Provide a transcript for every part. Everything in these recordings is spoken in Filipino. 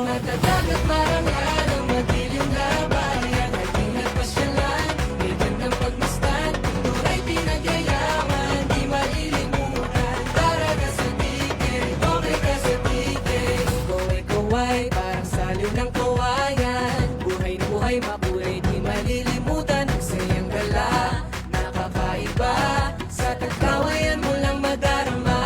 Matatag at marangal ang madilim na bayan. Halina at pasyalan, may gandang pagmasdan. Kultura'y pinagyayaman, di malilimutan. Tara na sa tiket, okay ka sa tiket. Kaway-kaway, parang saliw ng kawayan. Buhay na buhay, makulay, di malilimutan. Ang sayang gala, nakakaiba. Sa tagkawayan mo lang madarama.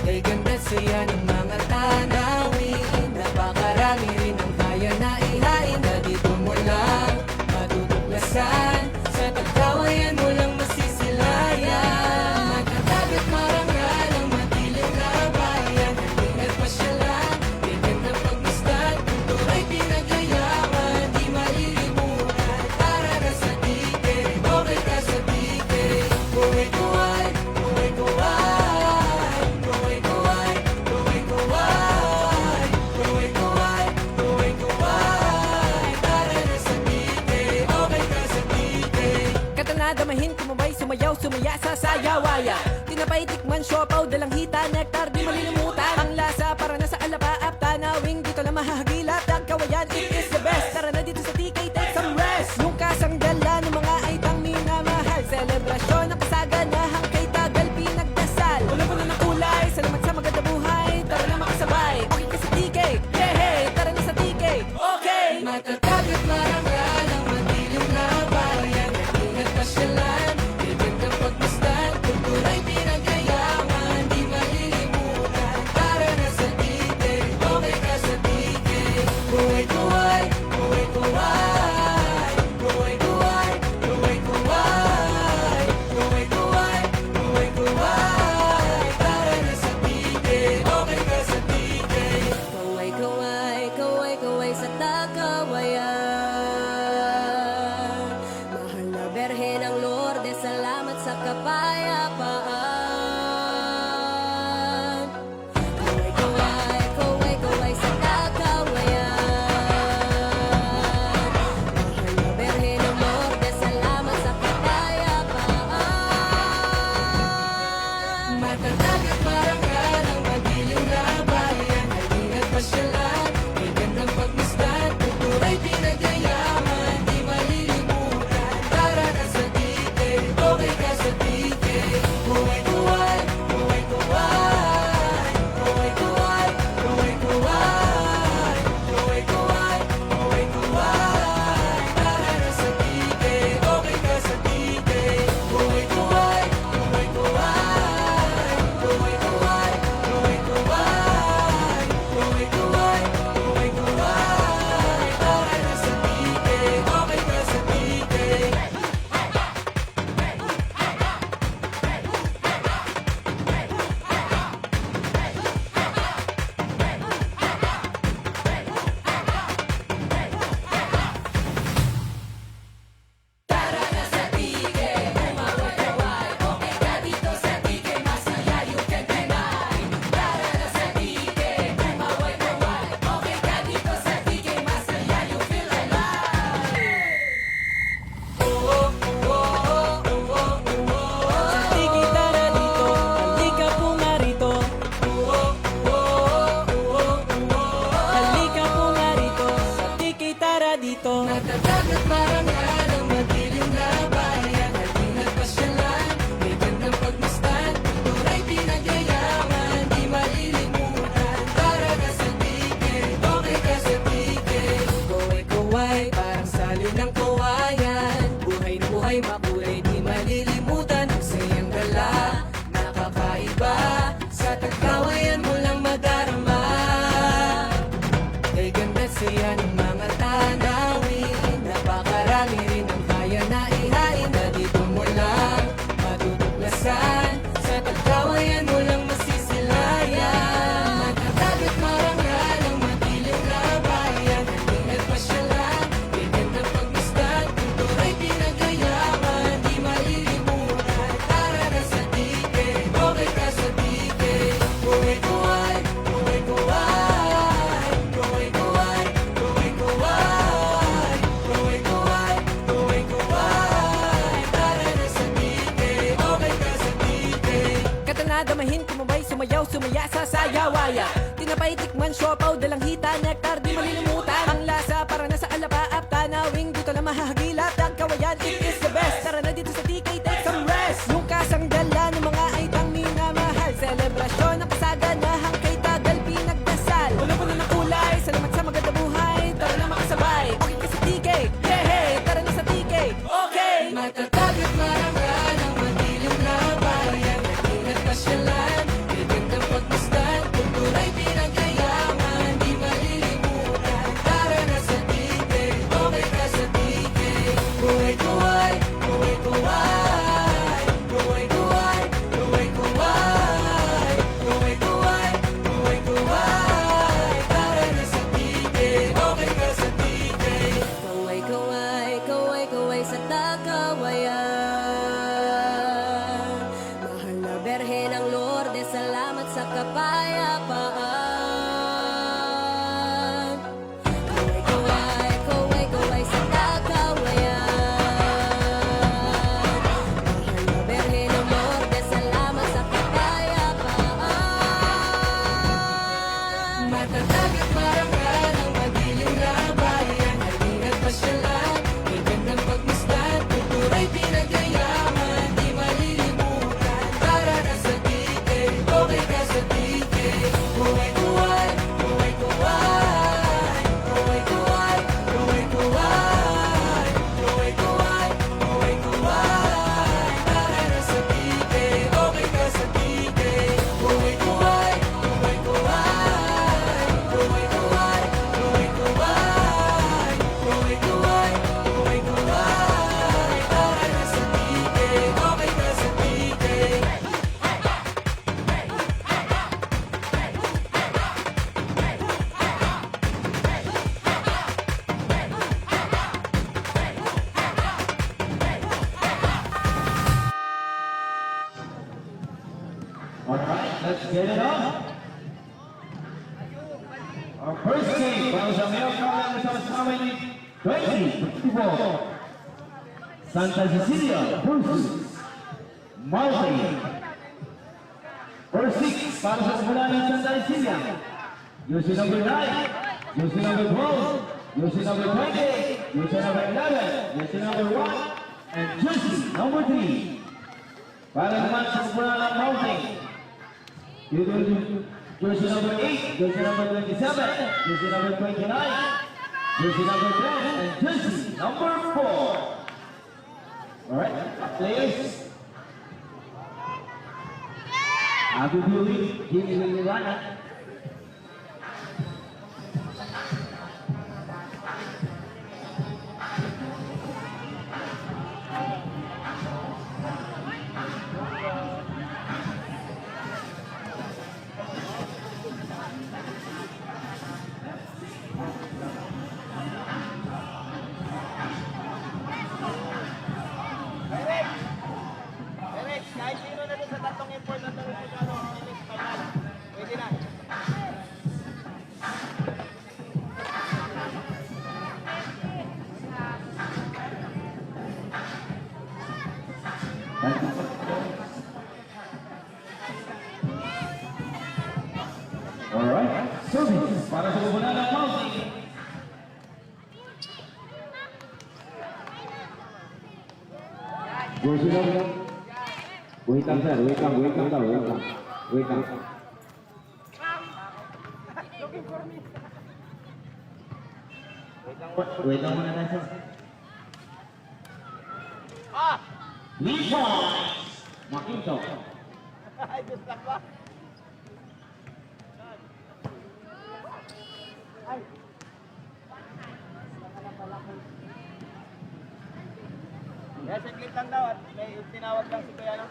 Kay ganda't saya ng mga tanawin. Napakarami rin ang kaya na ihain. Na dito mo lang matutuklasan. Sa tagkawayan mo lang masisilayan. Matatag at marangal ang madilim na bayan. Halina't pasyalan, may gandang pagmasdan. Kultura'y pinagyayaman, di malilimutan. Tara na sa tiket, okay ka sa tiket. Kuway-kuway, kuway-kuway, kuway-kuway, kuway-kuway, kuway-kuway, kuway-kuway. Tara na sa tiket, okay ka sa tiket. Katanadamahin, kumabay, sumayaw, sumaya sa sayawaya. Tinapay, tikman, siopaw, dalang hita, nektar, di malilimutan. Ang lasa para na sa alapaap, tanawing dito lang mahahagilap. Tagkawayan, it is the best. Tara na dito sa TK, take some rest. Yung kasanggala ng mga aitang minamahal. Selebrasyon ng kasaganahang kay tagal pinagdasal. Wala pa na ng kulay, salamat sa maganda buhay. Tara na makasabay, okay ka sa TK. Hey, hey, tara na sa TK, okay. Matatag at marangal ang madilim na bayan. Halina't pasyalan, may gandang pagmasdan. Kultura'y pinagyayaman, di malilimutan. Tara na sa tiket, okay ka sa tiket. Tinapay, tikman, siopaw, dalang hita, nektar, di malilimutan. Ang lasa para nasa alapaap, tanawing dito lang mahahagilap. Dagkawayan, it is the best. Tara na dito sa TK, take some rest. Yung kasanggalan ng mga aitang minamahal, selebrasyon ng kasaganahang kay tagal pinagdasal. Wala pa na ng kulay, salamat sa maganda buhay. Tara na makasabay, okay ka sa TK, yeah, hey, tara na sa TK, okay. Matatag at marangal ang madilim na bayan. Nag-ingat pasyalan, bigandang pagmasdan. Kultura'y pinagkayaman, di malilimutan. Tara na sa TK, okay ka sa TK. Kuway-kuway, kuway-kuway. Kuway-kuway, kuway-kuway. Kuway-kuway, kuway-kuway. Tara na sa TK, okay ka sa TK. Kaway, kaway, kaway, kaway sa takawayan. Mahal na Berhe ng Lourdes, salamat sa kapayapaan. Kaway, kaway, kaway, kaway sa takawayan. Mahal na Berhe ng Lourdes, salamat sa kapayapaan. Matatag at marangal ang madilim na bayan. Halina't pasyalan, bigandang pagmasdan. Kultura'y pinagyayaman, di malilimutan. Tara na sa TK, okay ka sa TK. Kuway-kuway, kuway-kuway. Kuway-kuway, kuway-kuway. Kuway-kuway, kuway-kuway. Tara na sa TK, okay ka sa TK. Kuway-kuway, kuway-kuway. Kuway-kuway, kuway-kuway. Kuway-kuway, kuway-kuway. Tara na sa TK, okay ka sa TK. Alright, let's get it on. Our first team, para sa Mayor Carmen bersama-sama ini 2024 Santa Cecilia versus Malte. First 6 para sa kumpulan ng Santa Cecilia. Jersey number 9, jersey number 12, jersey number 20, jersey number 11, jersey number 1, and jersey number 3. Para naman sa kumpulan ng Malte. Jersey number 8, jersey number 27, jersey number 29, jersey number 10, and jersey number 4. Alright, players. Abu Dhabi, Jimmy Liliwana. Kahit sino na doon sa tatlong important na rin pwede na. Alright, service para sa kumpulan ng Malte. Jersey number. Wait lang sir, wait lang daw, wait lang. Wait lang muna na sir. 3 points, Makinto. Ay, gusto ba? Ay. Kaya saglit lang daw at may tinawag lang si Kuya no?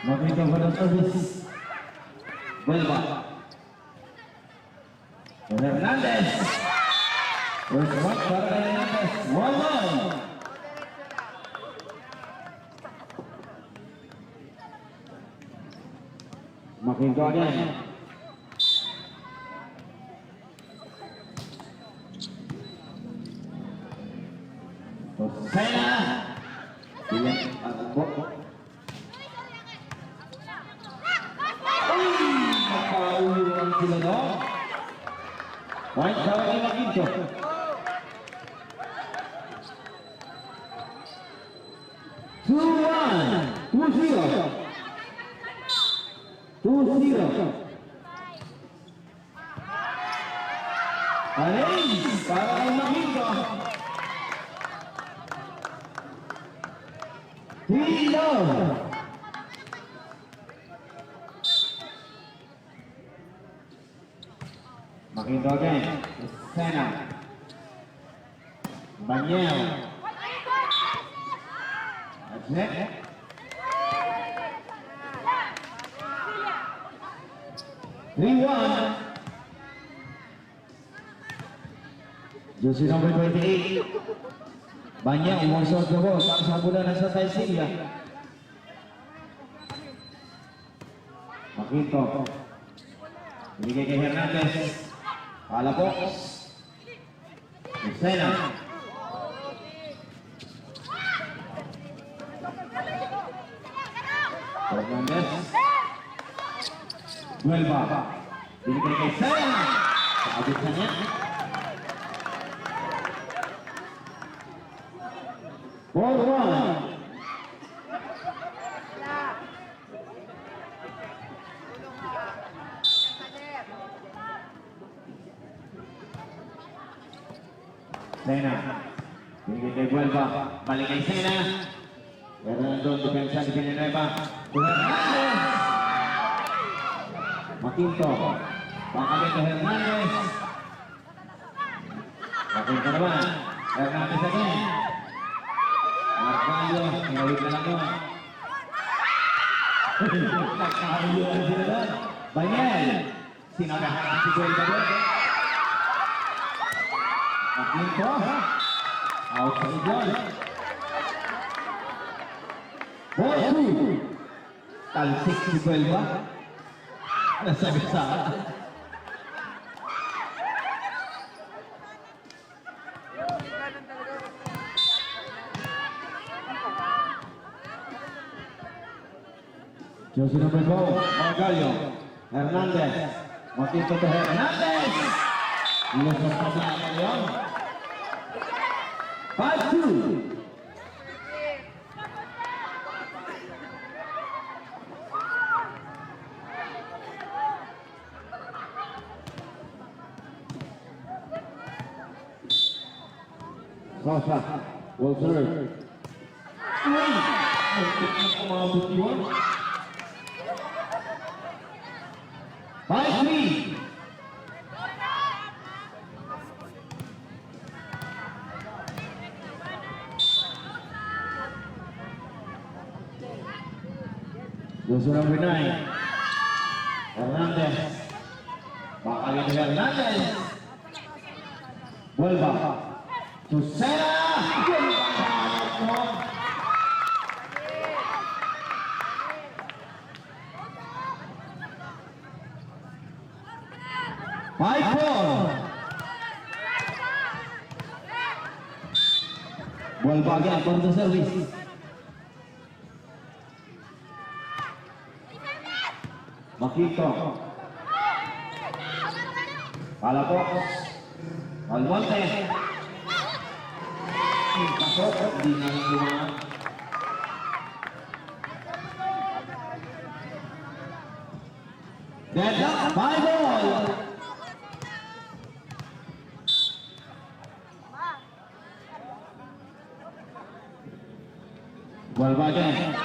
Makita for the service. Vuelva. Hernandez. First one para Hernandez. 1-1. Makinto again. Tosena. Bilang Arbo. Nakaulan sila no. Point para kay Makinto. Alay, para kay Makinto. Hilo. Makinto again. Sena. Banyel. That's it. Three-one. Jersey number 28. Banyak umur sobo tak sabulan nasa Taisilia. Makinto. Ibigay kay Hernandez. Pala po. Sena. Hernandez. Vuelva. Ibigay kay Sena. Saabit na niya. 4-1. Sena. Binigay kay Vuelva. Balik kay Sena. Pero nandun, depensa ni Villanueva. Hernandez. Makinto. Pakabit kay Hernandez. Makinto naman. Hernandez again. Marcalo, hinawit na lang yun. Nakahuluan sila doon. Banyel. Sinagahan si Vuelva doon. Makinto. Out sa idol. Ball 2. Talsik si Vuelva. Nasagasaan. Jersey number 12, Margallo. Hernandez. Makinto to Hernandez. Lusot pa sa akin yun. 5-2. Sosa will serve. Umabot yun. 5-3. Jersey number 9. Hernandez. Pakalin ni Hernandez. Vuelva. To Sena. Vuelva again for the service. Makinto. Palapok. Almonte. Pasok. Hindi na nakuha. Deadlock. 5-all. Vuelva again.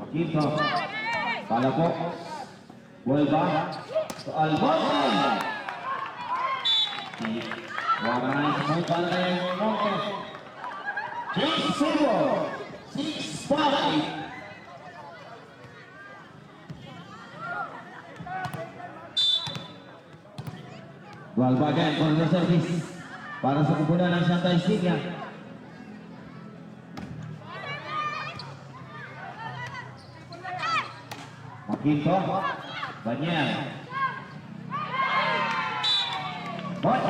Makinto. Palapok. Vuelva. To Almonte. Wala na yung point para kay Monte. 6-0. 6 5. Walbagan for the service para sa kupunan ng Santa Eugenia. Makito, Daniel. Boy.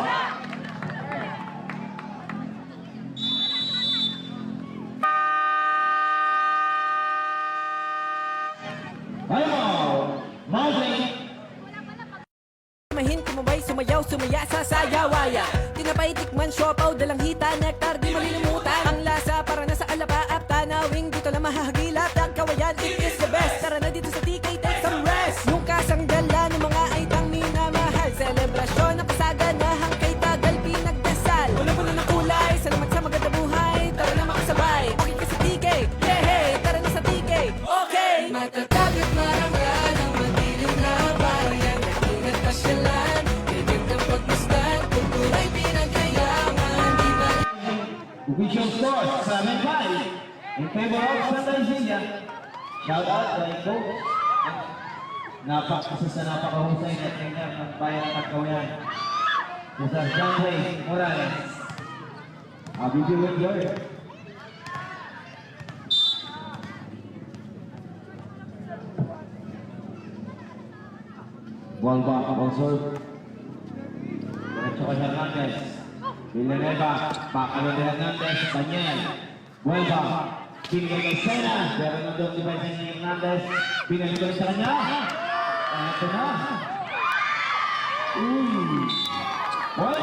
Ayaw, Mountain. Mahin, kumabay, sumayaw, sumaya sa sayawaya. Tinapay, tikman, siopaw, dalang hita, nektar, di malilimutan. Ang lasa para na sa alapaap, tanawing dito lang mahahagilap. Dagkawayan, it is the best. Tara na dito sa TK, take some rest. Yung kasangdala ng mga aitang minamahal. Selebrasyon ng kasaganahang kay tagal pinagdasal. Wala ng kulay, salamat sa maganda buhay. Tara na makasabay, okay ka sa TK. Yeah, hey, tara na sa TK. Okay! Matatag at marangal ang madilim na bayan. Naging at pasyalan, ganyan ang pagmasdan. Kultura'y pinagkayaman, di ba? Official score, 7-5 in favor of Santa Eugenia. Shout out kay Coach. Isa sa napakahusay na trainer ng bayan ng Tagkawayan. Sir John Ray Morales. Video with your ball back, ball serve. Diretso kay Hernandez. Villanueva, pakalo ni Hernandez, Daniel. Vuelva, Kinga kay Sena, pero nandun device ni Hernandez. Pinaligon sa kanya. Ito na. Boy.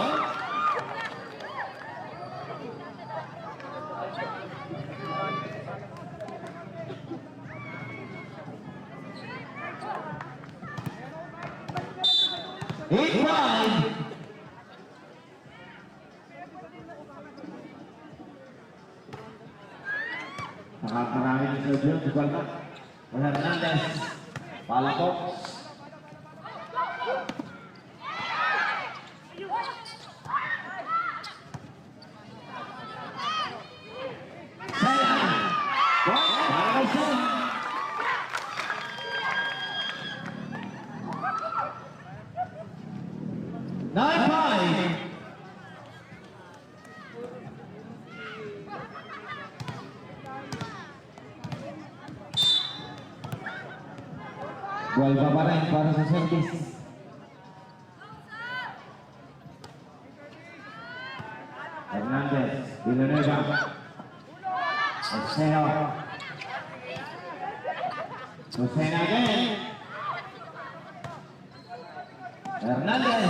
Eight five. Nakakarami ni Sergio, igual na. Hernandez, palakok. Sayang. Para kay Sen. Nine five. Vuelva pa rin para sa service. Hernandez, Villanueva. Eseo. Lucena again. Hernandez.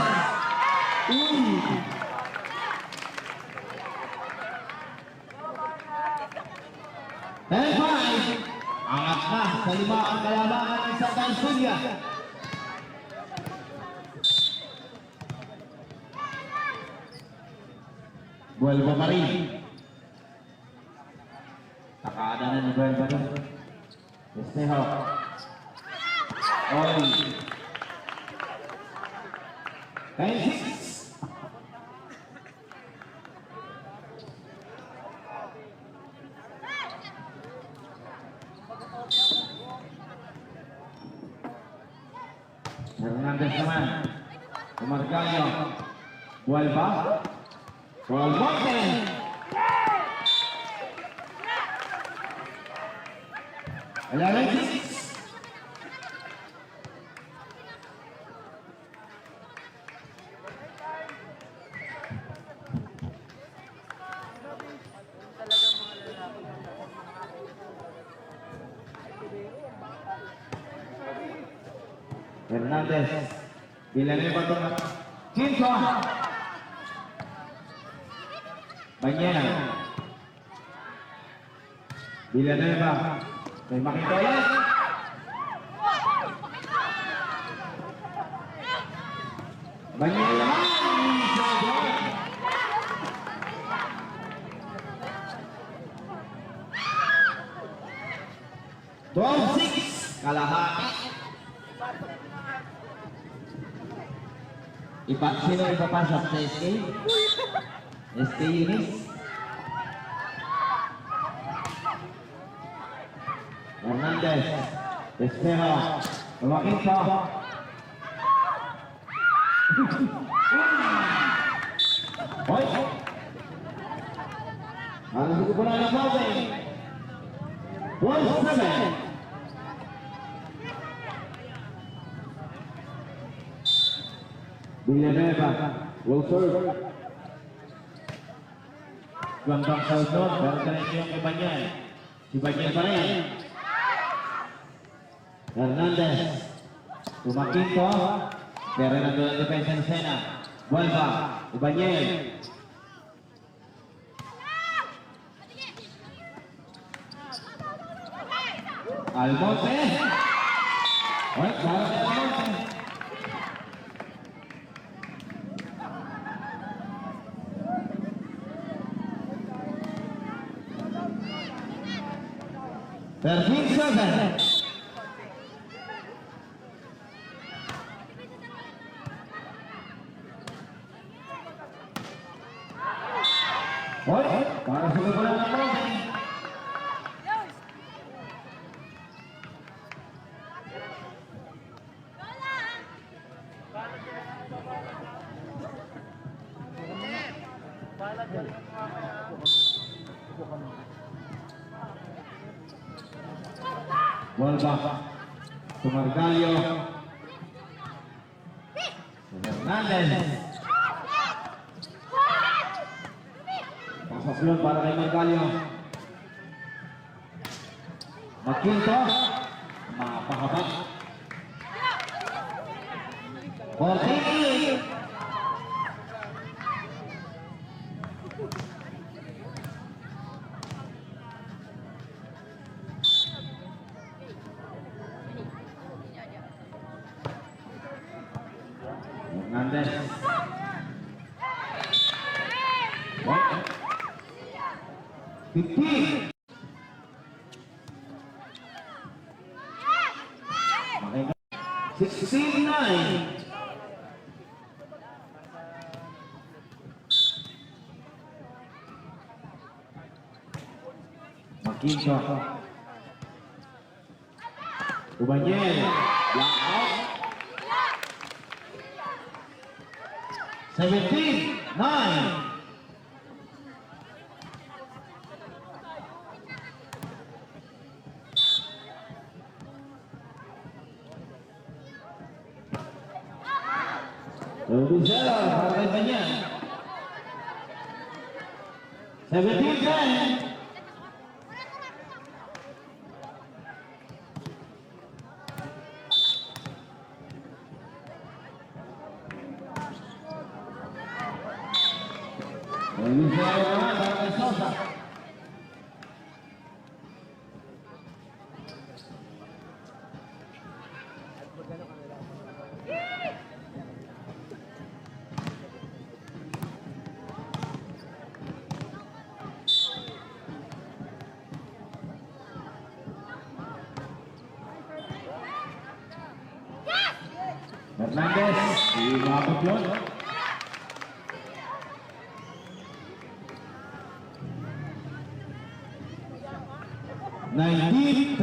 Ten five. Angat na sa 5 ang kalabangan ng Santa Eugenia. Vuelva pa rin. Takada na ni Vuelva rin. Eseo. Oli. 10-6. Hernandez naman. Umargalio. Vuelva. Vuelva. Alexis. Hernandez. Villanueva tengah. Cinco. Banyena. Villanueva. Kay Makito ulit. Banyena naman. 12-6. Kalahati. Sino ipapasok sa SK? SK Unis? Hernandez. Espejo. Tumakinto. Hoy! Ang sikupunan ng bawin. 1-7. Villanueva will serve. Gandang sa usod, meron ka rin yung iba niya. Si Bagyan pa rin. Hernandez. Tumakinto. Pero nandun ang depensa ni Sena. Buelva. Ibanyen. Almonte. Oy, para kay Almonte. Perfil 7. Hoy, para sa kukulan ng Almonte. Buelva. Tumargalio. Hernandez. Pasaslon para kay Margalio. Makinto. Mapahaba. Fortini. Hernandez. What? 15. Makita. 16-9. Makinto. Ubanyen. Block out. 17-9. Lubizela para kay Banyan. 17-10. Lubizela naman para kay Sosa. Hernandez, umabot yun. $19-10.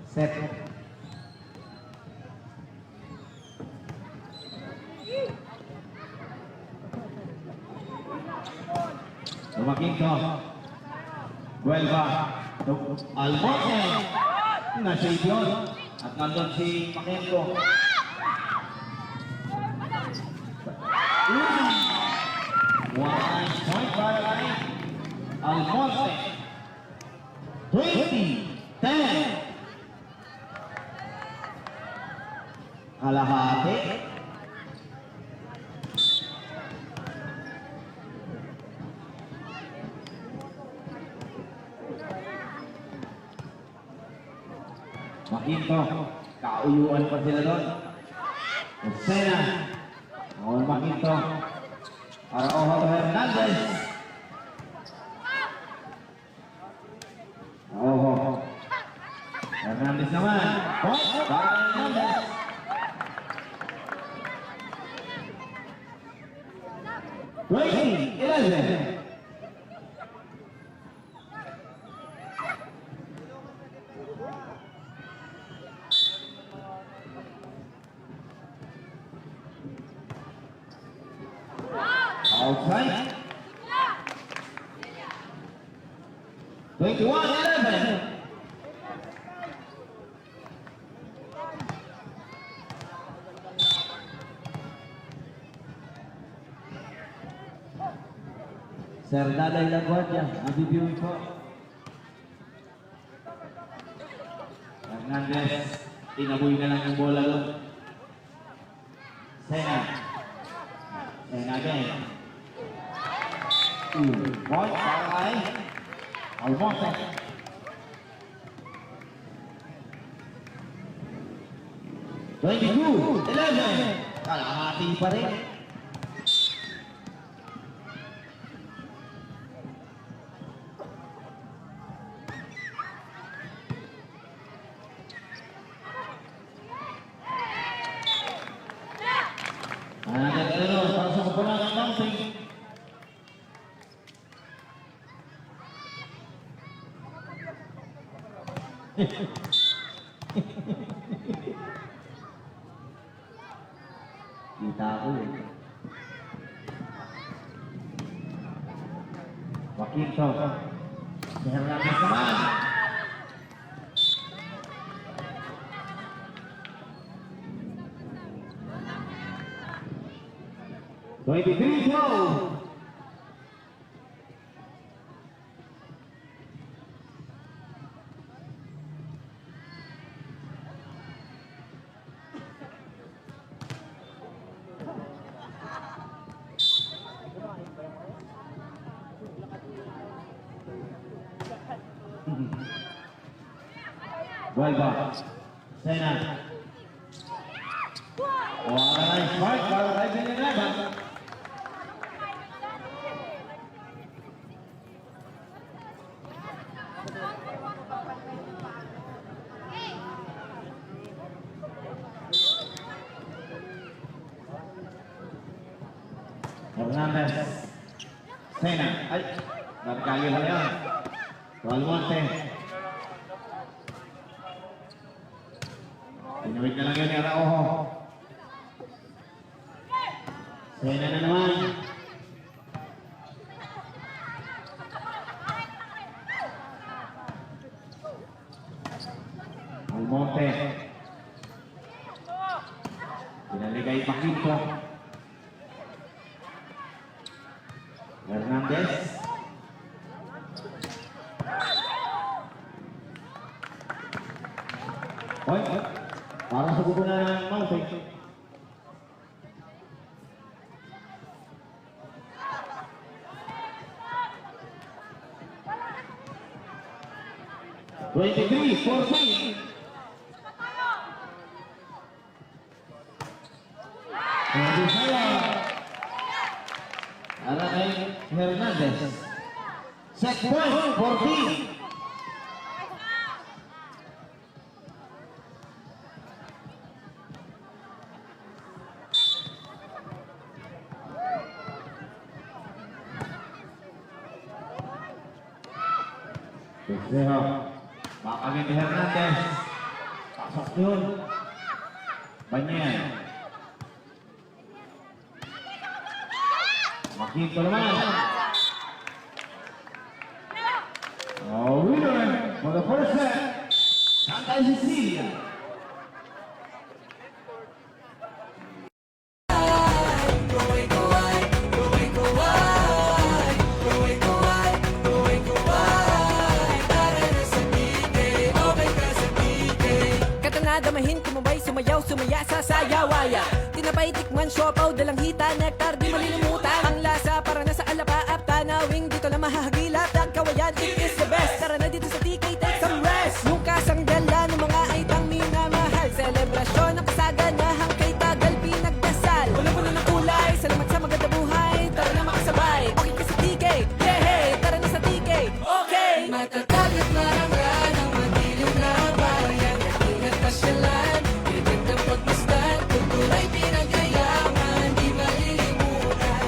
Set. Tumakinto. Buelva. Almonte. Nasa yun. At nandun si Makinto. One nice point para kay Almonte. 20-10. Kalahati. Makinto, kauyuan pa sila doon. Sena, Paul Makinto, para Ojo Hernandez. Ojo. Hernandez naman. Para Hernandez. 20-11. Outside. 21-11. Sir Daday Laguardia, nabibiewing po. Hernandez, tinaboy na lang yung bola doon. Sena. Sena again. Point, para ay. Almonte. Twenty-two, 11. Kalahati pa rin. Para sa kapunan ng Mountain. Kita ako eh. Wakito. Si Hernandez naman. Twenty-three, 12. Vuelva. Sena. What a nice fight para kay Villanueva. Hernandez. Sena. Ay, nagkagil na yan. Almonte. Pinawid na lang yun ni Araujo. Sena na naman. Almonte. Pinaligay Paquito. Hernandez. Point. Para sa gubo ng Mountain. Twenty-three, 14. Para kay Hernandez. Set point, 14. Deseo. Bakagin ni Hernandez. Pasok yun. Banyan. Makito naman. Winner for the first set. Santa Cecilia. Damahin, kumabay, sumayaw, sumaya sa sayawaya. Tinapay, tikman, siopaw, dalang hita, nektar, di malilimutan. Ang lasa para nasa alapaap, tanawing dito na mahahagilap. Kawayan, it is the best. Tara na dito sa TK, take some rest. Yung kasang dala ng mga aitang minamahal. Selebrasyon ng kasaganahang kay tagal pinagdasal. Puno-puno ng kulay, salamat sa maganda buhay. Tara na makasabay, okay ka sa TK. Yeah, hey, tara na sa TK. Okay! Matatag at marangal ang madilim na bayan. Ingat pasyalan, bibig ng pagmasdan. Kultura'y pinagayaman, di malilimutan.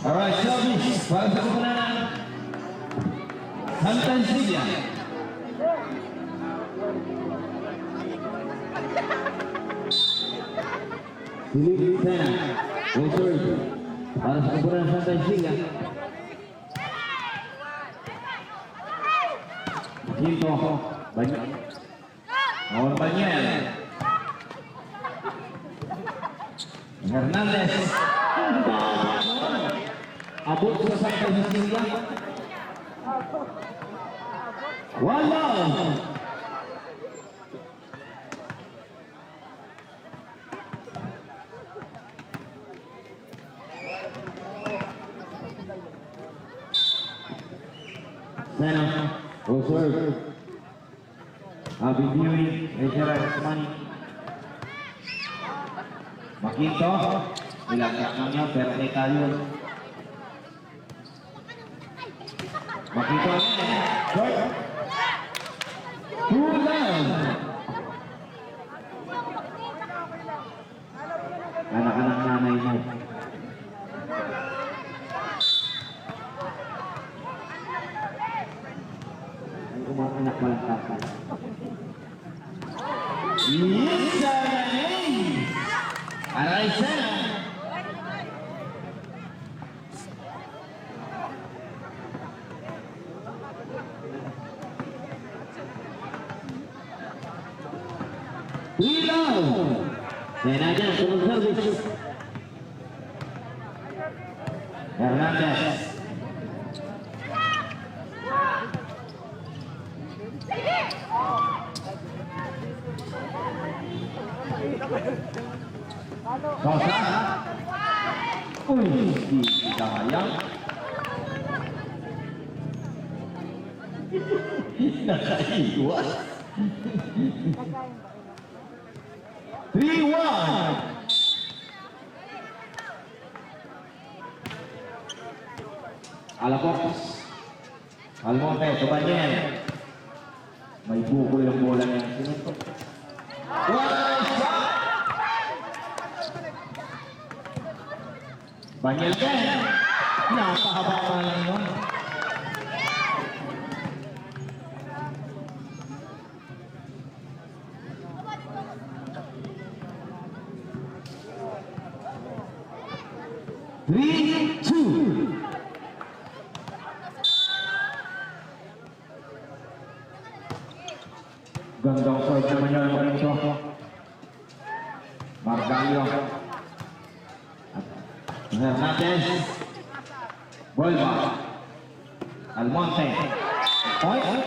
Alright, service para sa kupunan Santa Cecilia. Philip Sena, reserve para sa kupunan Santa Cecilia. Quinto, Banyel. Awal Banyel. Hernandez. Abot sa Santa Cecilia. Wala. Sena, reserve. Abi Dewey, Ezra Usmani. Makinto, nilagyak na niya, pero may tayo. Makinto, short. Two down. Anak-anak nanay mo. Ay, umakanak walang kakal. Yes, Saranay! Aray sana! Ilaw! Sena dyan, sunod service. Hernandez. Sosa. Uy, di sayang. Nakaiwas. 3-1. Alacox. Almonte, Tobaniel. May bukol yung bola niya. Banyel din. Napahaba ka lang yun. Three, two. Gandang serve naman yun ang ito. Margalio. Hernandez. Volva. Almonte. Oy, kay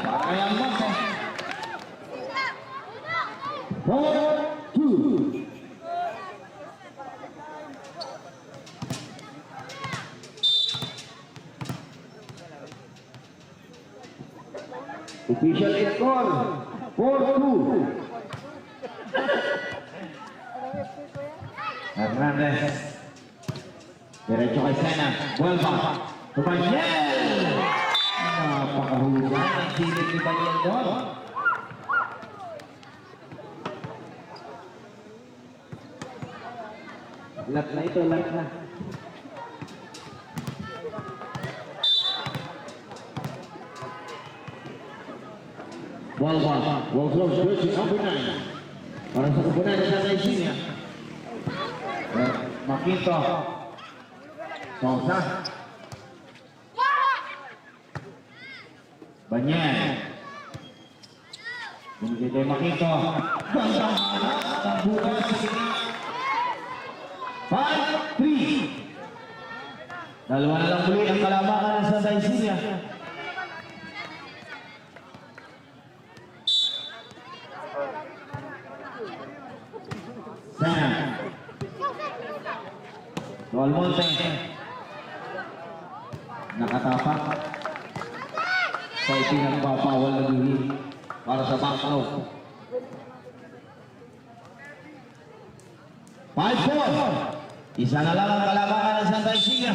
Almonte. 4-2. Official score 4-2. Hernandez. Diretso kay Sena. Vuelva. Banyel! Napakahulugan ang silip ni Banyel doon. Lat na ito, lat na. Vuelva. Vuelva. Jersey number 9. Para sa kupunan na sa Cecilia. Makinto. Sosa. Banyel. Binigay kay Makinto. Gandang anak. Tambukan sa sini. 5-3. Dalawa na lang muli ang kalamangan ng Santa Cecilia. Sena. Almonte. Nakatapak. Sa ipinagpapawal na duhin para sa back row. 5-4. Isa na lang ang kalamangan ng Santa Cecilia.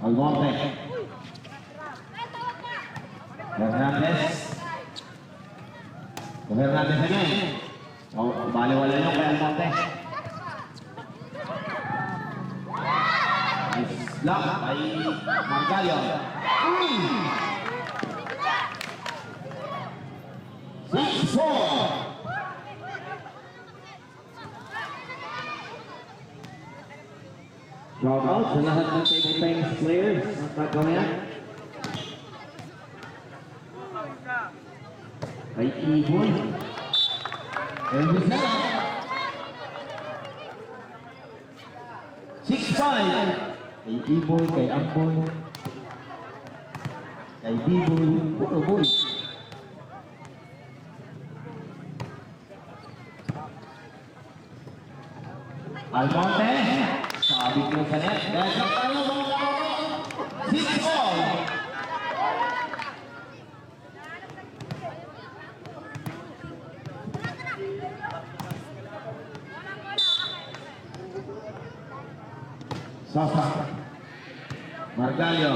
Almonte. Hernandez. Hernandez again. Oh, baliwala yung kay Almonte. Nice block by Margallo. 6-4. Shout out sa lahat ng table tennis players ng Tagawayan. Kay Ibon. Elvis na. 6-5. Kay Ibon, kay Ampon. Kay Biboy, puro boy. Almonte. Sabit mo sa net. Dahil sa tayo mga kapatid. 6-all. Sosa. Margallo.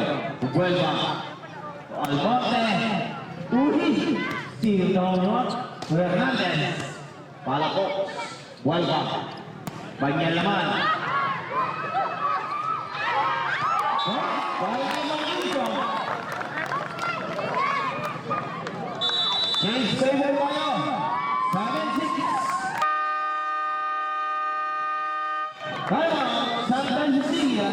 Vuelva. Almonte. Uy. Steal down. Hernandez. Palako. Vuelva. Banyan naman. Change favor tayo. 7-6. Tayo, Santa Lucia.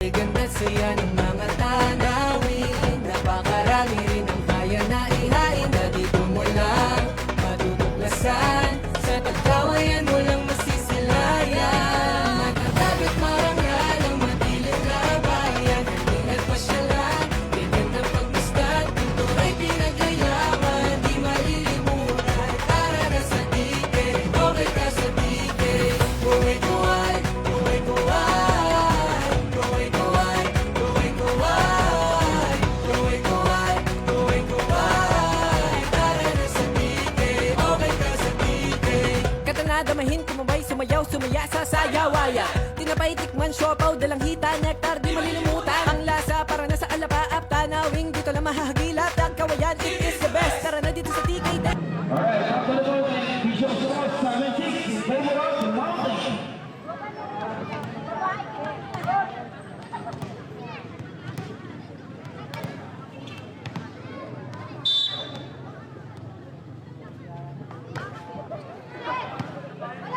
Ganda saya ng mga tanawin. Napakarami rin ang kaya na ihain. Na dito mo lang matutuklasan. Sa tagkawayan mo lang masisilayan. Magkakabit marangal ang madilim na bayan. Ingat pasyalan, ganyan ang pagmasdan. Pinturay pinagayaman, di malilimutan. Para na sa tike, okay ka sa tike. Kuway-kuway, kuway-kuway. Kuway-kuway, kuway-kuway. Kuway-kuway, kuway-kuway. Para na sa tike, okay ka sa tike. Katanadamahin, kumabay, sumayaw, sumaya sa sayawaya. Tinapay, tikman, siopaw, dalang hita, nektar, di malilimutan. Ang lasa para na sa alapaap, tanawing dito lang mahahagilap. Tagkawayan, it is the best. Tara na dito sa TK Deck. Alright, after the ball, Bishop Sports 7-6 in favor of the Mountain.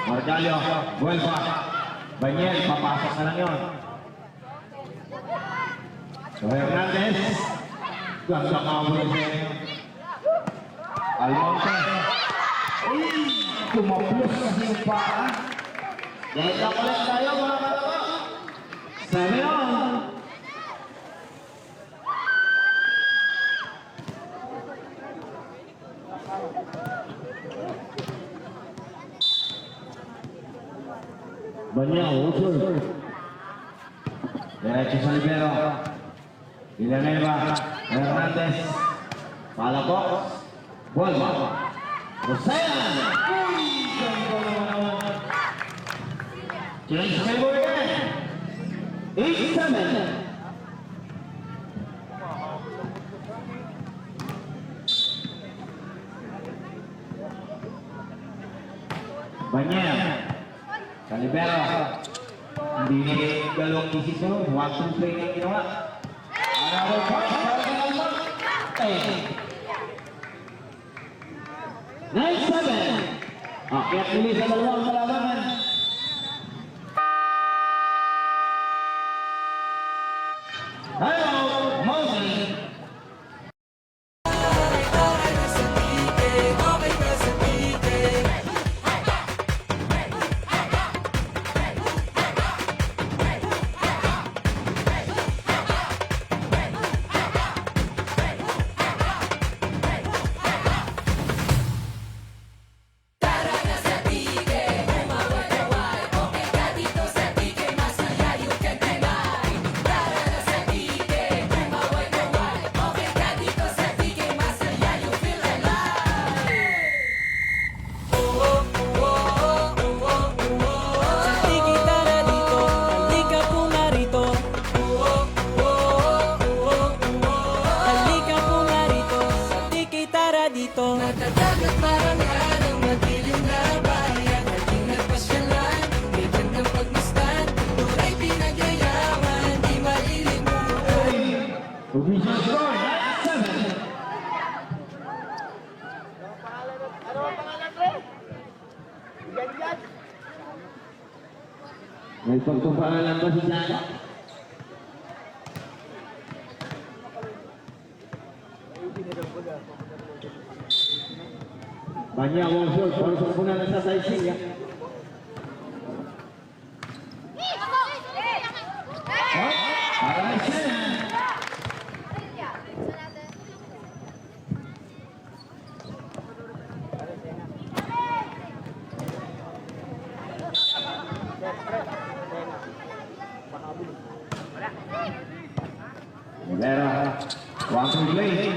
Margallo, Vuelva. Banyel, papasok na lang yun. So Hernandez. Ganda ka mo siya. Almonte. Uy! Tumapos kasi yung paa. Dahil na ulit tayo mga kalaba. 7-on. Banyao, usul. Diretso sa libero. Villanueva, Hernandez. Palakok. Vuelva. Rosayan. Uy! Ganda naman. Change favor again. 8-7. Banyel. Calibero. Hindi ni galong isis mo. 1-2 play na ginawa. Another punch para kay Almonte. 9-7. Akyat muli sa dalawang kalabangan. Hello, Mosley. Para na sa tike, okay ka sa tike. Tara na sa tike, umawat dito. Matatag at marangal ang madilim na bayan. Naging nagpasyalan, may gandang pagmasdan. Tunay pinagyayaman, di malilimutan. Official score, 9-7. Ano ang pangalan, Pre? Ganyan. May pagkumpaalan ba si Jana? Banyak Wolfsburg baru sempurna dan selesai sih ya. Vera, waktu play.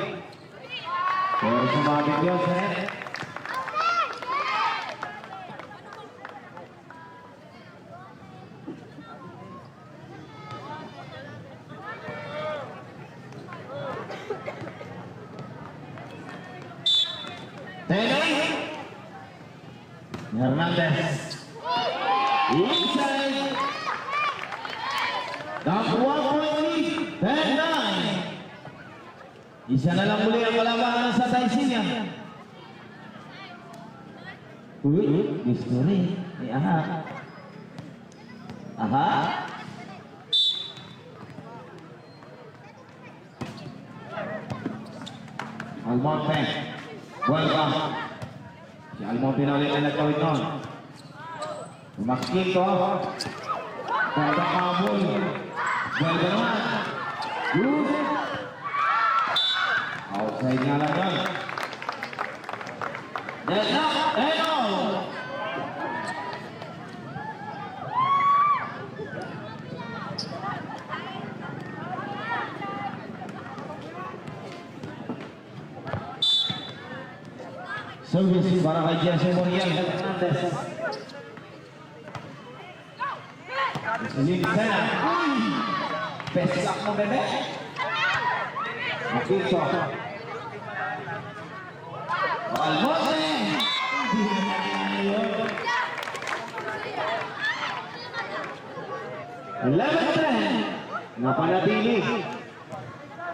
Pero sumabit yun sa Hernandez. Inside. Down 1 point lead. 10-9. Isa na lang muli ang kalabanan sa Taisinya. Uy, gusto rin. Aha. Aha. Almonte. Welcome. Si Almonte na ulit na nagkawin nun. Umaskito. Pagkakabol. Welcome naman. Good. Outside nga lang yun. That's up and all. Service para kay Jesse Moriel Hernandez. Iselin Sena. Pesak mo bebe. Makito. Almonte. 11-10. Napanatili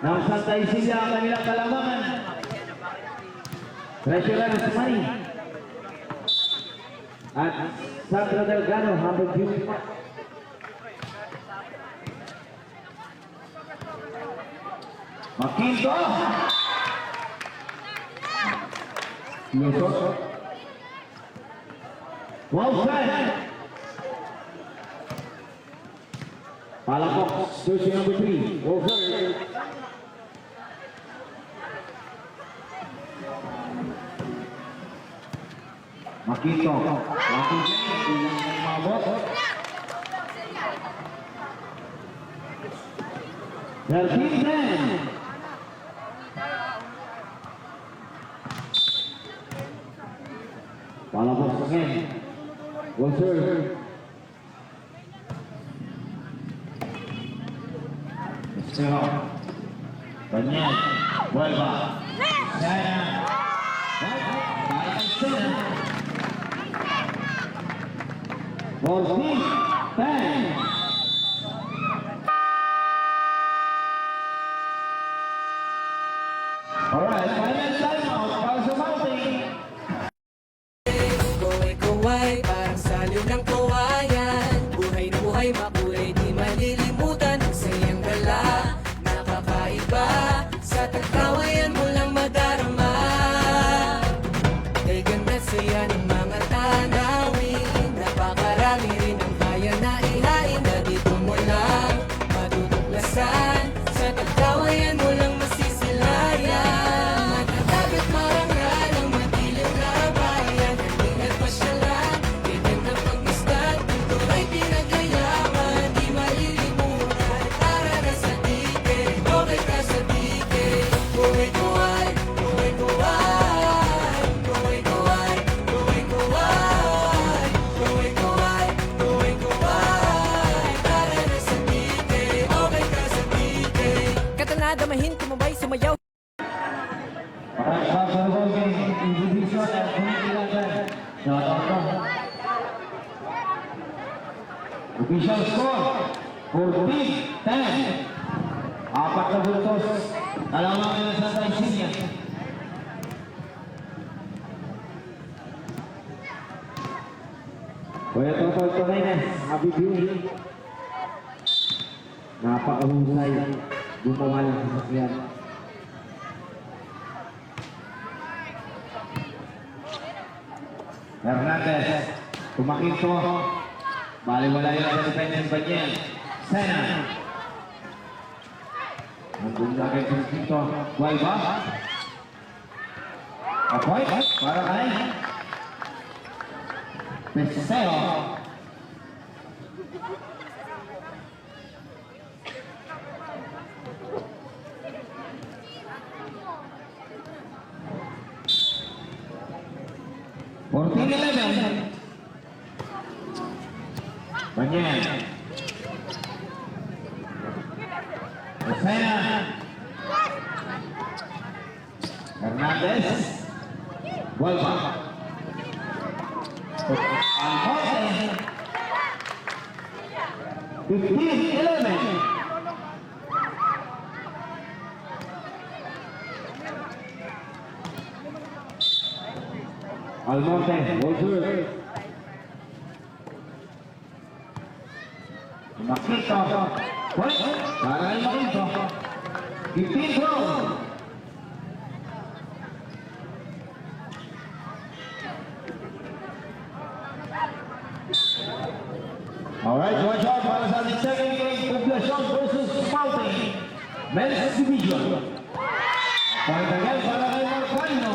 ng Santa Isilia ang kanilang kalamangan. Treasurer Sumari at Sandra Delgado habang beauty pa. Makinto. Yusuf. 12-10. Palakok, jersey number 3. Over. Makito, waktu ini mabok. 13-10. Palabok pengen. Wolfsburg. Estero. Banyak. Huelva. Saya. Wolfsburg. 10. Alright, final timeout para sa Mountain. Kaway-kaway, parang saliw ng kawayan. Buhay na buhay, makulay, di malilimutan. Ang sayang gala, nakakaiba. Sa tagkawayan mo lang madarama. Kay ganda saya ng mga tanawin. Napakarami rin ang kaya na iha. Shot out to. Official score, 14-10. Apat na puntos. Dalawang na sa Taisilia. Kuya Total Tonines, Abibili. Napakahusay. Gumawa ng sasakyan. Hernandez, tumakinto. Baliwala yun sa defendant ba niya? Sena. Nandun lagi dito. Guayba. Apoy, para kay Peseo. Banyan. Pesena. Hernandez. Guayba. Almonte. 15-11. Almonte, Wolfer. Makito. Point. Para kay Makito. 15-12. Alright, watch out para sa ating second game, Poblacion versus Mountain. Men's Division. Point again para kay Marcano.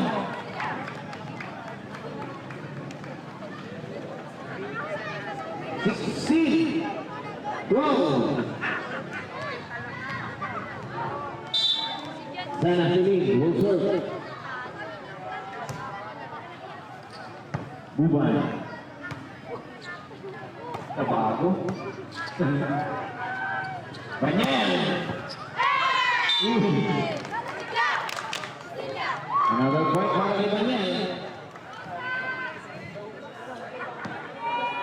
Sana Celine, Wolfer. Buban. Tabago. Banyan. Another point para kay Banyan.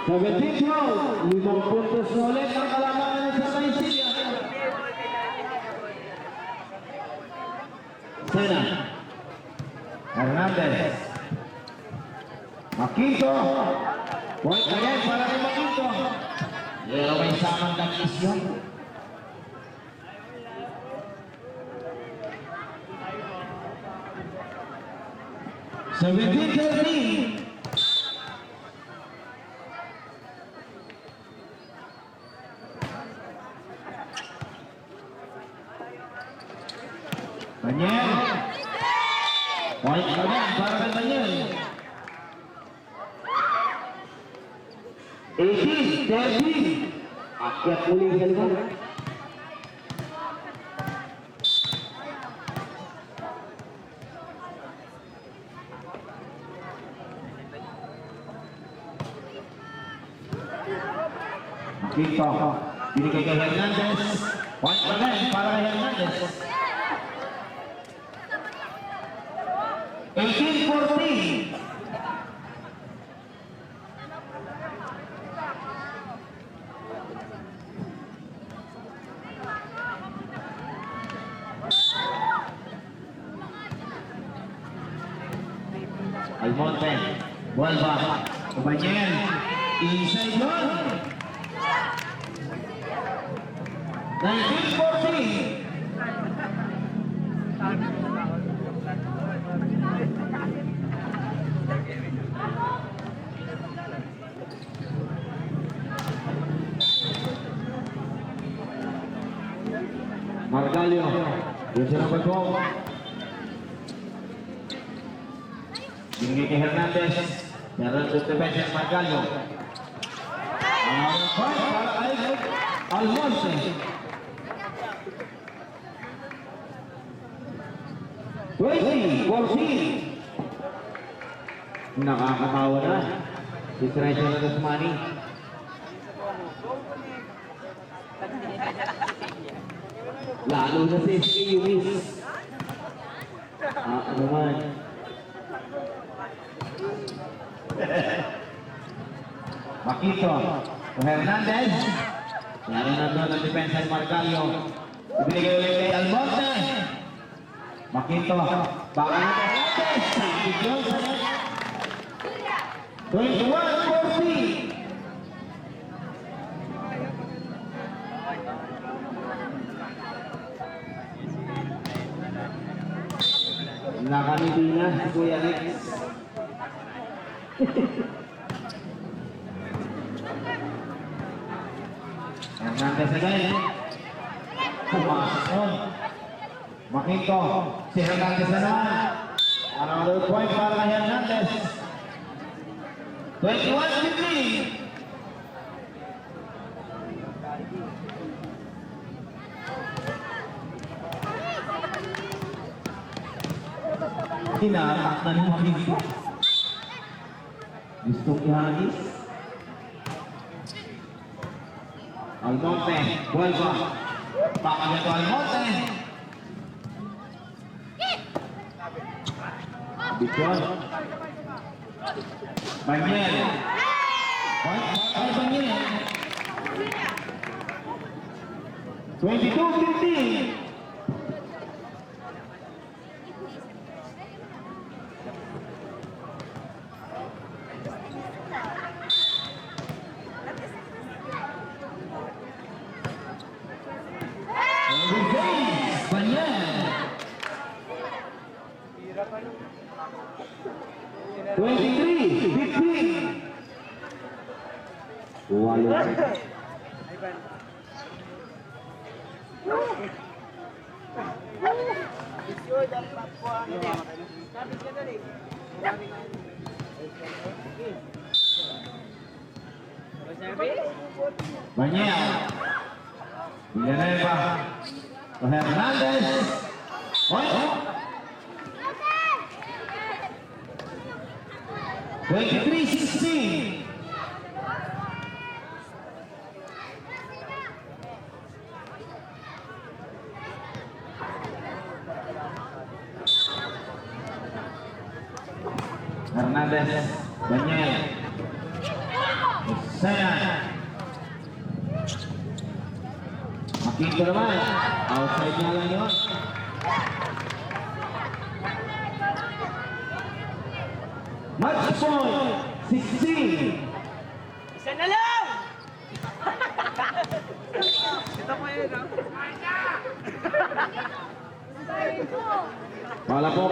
17-12. 5 puntos na ulit ang kalamangan sa Taisilia. Sena. Hernandez. Makito. Point again para kay Makito. Pero may samang dakis yun. $17-13. Banyan. Point again para kay Banyan. 18-13. Akyat muli sa likod. Makito. Binigay kay Hernandez. Point again para kay Hernandez. 18-14. Almonte, Gualba, Banyan, inside yun. 19-14. Margalio, yun siya number 12. Binigay kay Hernandez. Meron sa defense Margalio. Point para kay Almonte. Nakakatawa na si Treasure Guzmani. Lalo na si SK Yumis. Ano man. Makito. To Hernandez. Laro na doon ang depensa ni Margallo. Ibigay ulit kay Almonte. Makito. Baka na Hernandez. Bigyan sa net. 21-40. Nakamiti na si Kuya Rex. Hernandez again. Pumasok. Makito. Si Hernandez na naman. Another point para kay Hernandez. 21-15. Tinatak na ng Makito. Gustong ihagis. Almonte, Huelva. Pakagad to Almonte. Bicol. Banyel. Ay, Banyel. 22-15. Banyel. 23-15. Walo. Banyel. Villanueva. To Hernandez. Oh. 23-16. Hernandez, Daniel, Sayan. Makito naman, outside niya lang yun. Match point, 16. Isa na lang! Ito po yun, no? Wala po.